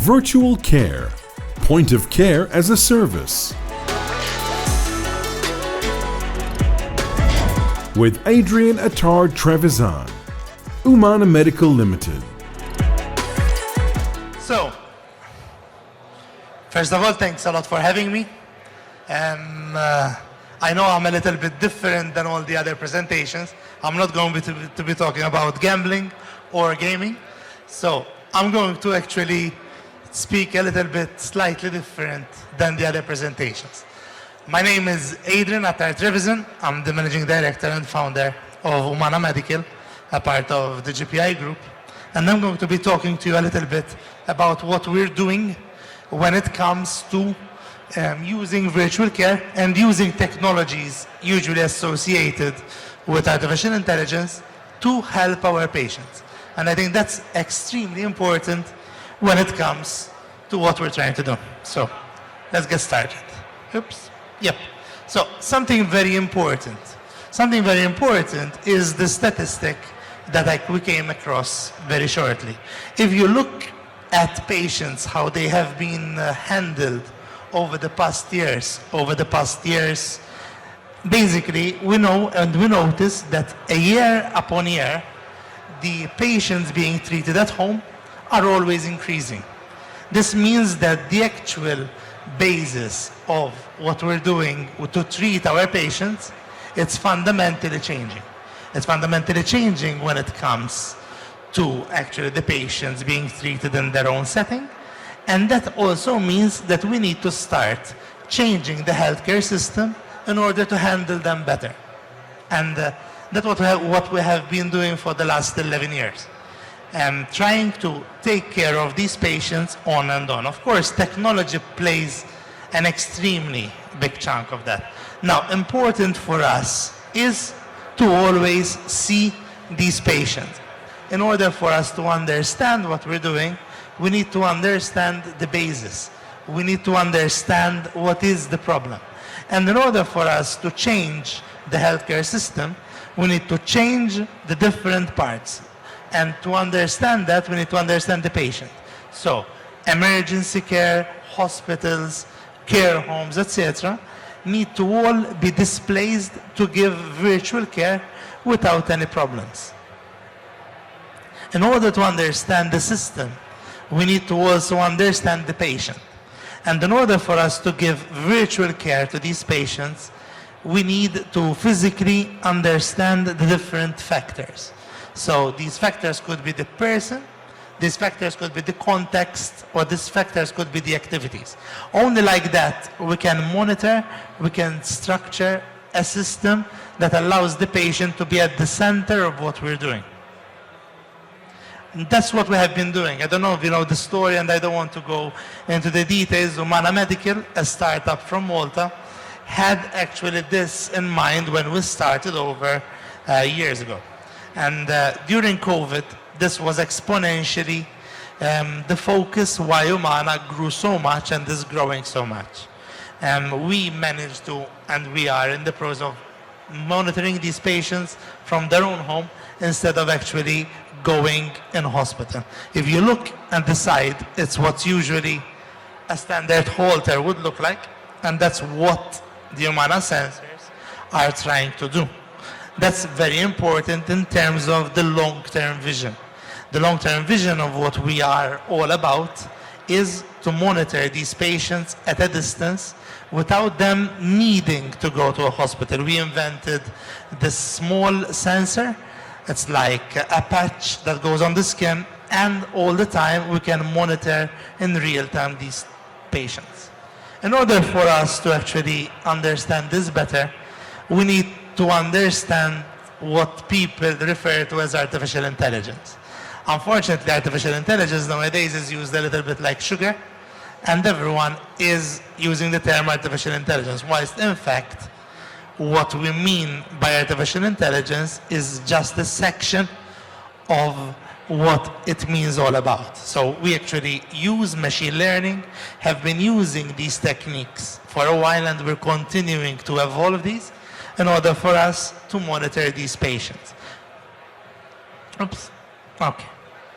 Virtual care, point of care as a service. With Adrian Attard Trevisan, Umana Medical Limited. So, first of all, thanks a lot for having me. I know I'm a little bit different than all the other presentations. I'm not going to be talking about gambling or gaming. So, I'm going to actually speak a little bit slightly different than the other presentations. My name is Adrian Attard Trevisan. I'm the Managing Director and Founder of Umana Medical, a part of the GPI Group. And I'm going to be talking to you a little bit about what we're doing when it comes to using virtual care and using technologies usually associated with artificial intelligence to help our patients. And I think that's extremely important when it comes to what we're trying to do. So let's get started. Oops. Yep. So something very important is the statistic that we came across very shortly. If you look at patients, how they have been handled over the past years, basically we know and we notice that year upon year, the patients being treated at home are always increasing. This means that the actual basis of what we're doing to treat our patients, it's fundamentally changing. It's fundamentally changing when it comes to actually the patients being treated in their own setting. And that also means that we need to start changing the healthcare system in order to handle them better. And that's what we have been doing for the last 11 years. Trying to take care of these patients on and on. Of course, technology plays an extremely big chunk of that. Now, important for us is to always see these patients. In order for us to understand what we're doing, we need to understand the basis. We need to understand what is the problem. And in order for us to change the healthcare system, we need to change the different parts. And to understand that, we need to understand the patient. So, emergency care, hospitals, care homes, etc., need to all be displaced to give virtual care without any problems. In order to understand the system, we need to also understand the patient. And in order for us to give virtual care to these patients, we need to physically understand the different factors. So these factors could be the person, these factors could be the context, or these factors could be the activities. Only like that we can monitor, we can structure a system that allows the patient to be at the center of what we're doing. And that's what we have been doing. I don't know if you know the story, and I don't want to go into the details. Umana Medical, a startup from Malta, had actually this in mind when we started over years ago. And during COVID, this was exponentially the focus why Umana grew so much and is growing so much. We managed to, and we are in the process of monitoring these patients from their own home instead of actually going in hospital. If you look at the side, it's what usually a standard Holter would look like, and that's what the Umana sensors are trying to do. That's very important in terms of the long-term vision. The long-term vision of what we are all about is to monitor these patients at a distance without them needing to go to a hospital. We invented this small sensor. It's like a patch that goes on the skin, and all the time we can monitor in real time these patients. In order for us to actually understand this better, we need to understand what people refer to as artificial intelligence. Unfortunately, artificial intelligence nowadays is used a little bit like sugar, and everyone is using the term artificial intelligence, whilst in fact, what we mean by artificial intelligence is just a section of what it means all about. So we actually use machine learning, have been using these techniques for a while, and we're continuing to evolve these in order for us to monitor these patients. Oops. Okay.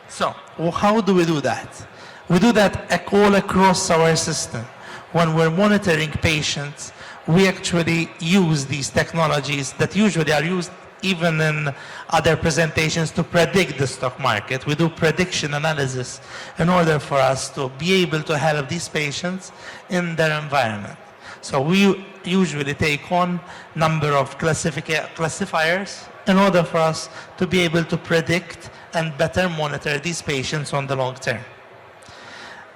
So how do we do that? We do that all across our system. When we're monitoring patients, we actually use these technologies that usually are used even in other presentations to predict the stock market. We do prediction analysis in order for us to be able to help these patients in their environment. So we usually take on number of classifiers in order for us to be able to predict and better monitor these patients on the long term.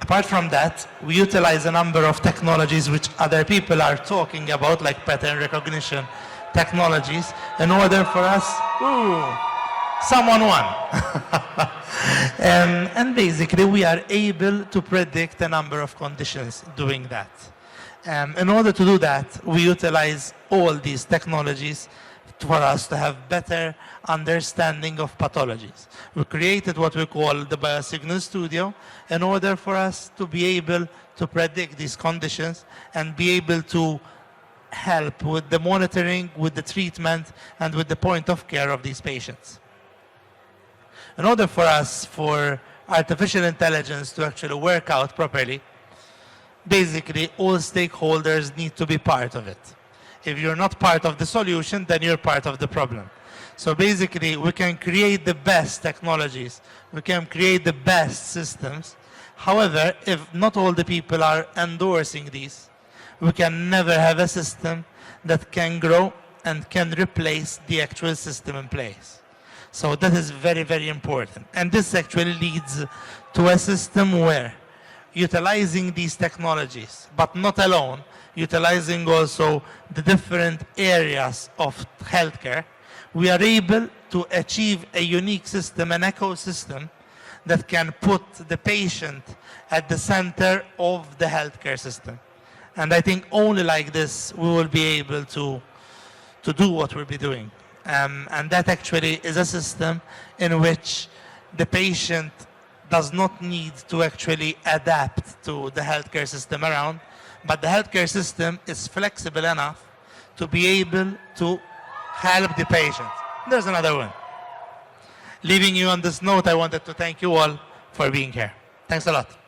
Apart from that, we utilize a number of technologies which other people are talking about, like pattern recognition technologies, in order for us, someone won. and basically we are able to predict a number of conditions doing that. In order to do that, we utilize all these technologies for us to have better understanding of pathologies. We created what we call the Biosignal Studio in order for us to be able to predict these conditions and be able to help with the monitoring, with the treatment, and with the point of care of these patients. In order for us, for artificial intelligence to actually work out properly, basically all stakeholders need to be part of it. If you're not part of the solution, then you're part of the problem. So basically, we can create the best technologies, we can create the best systems. However, if not all the people are endorsing these, we can never have a system that can grow and can replace the actual system in place. So that is very, very important. And this actually leads to a system where utilizing these technologies, but not alone, utilizing also the different areas of healthcare, we are able to achieve a unique system, an ecosystem that can put the patient at the center of the healthcare system. And I think only like this we will be able to do what we'll be doing. And that actually is a system in which the patient does not need to actually adapt to the healthcare system around, but the healthcare system is flexible enough to be able to help the patient. There's another one. Leaving you on this note, I wanted to thank you all for being here. Thanks a lot.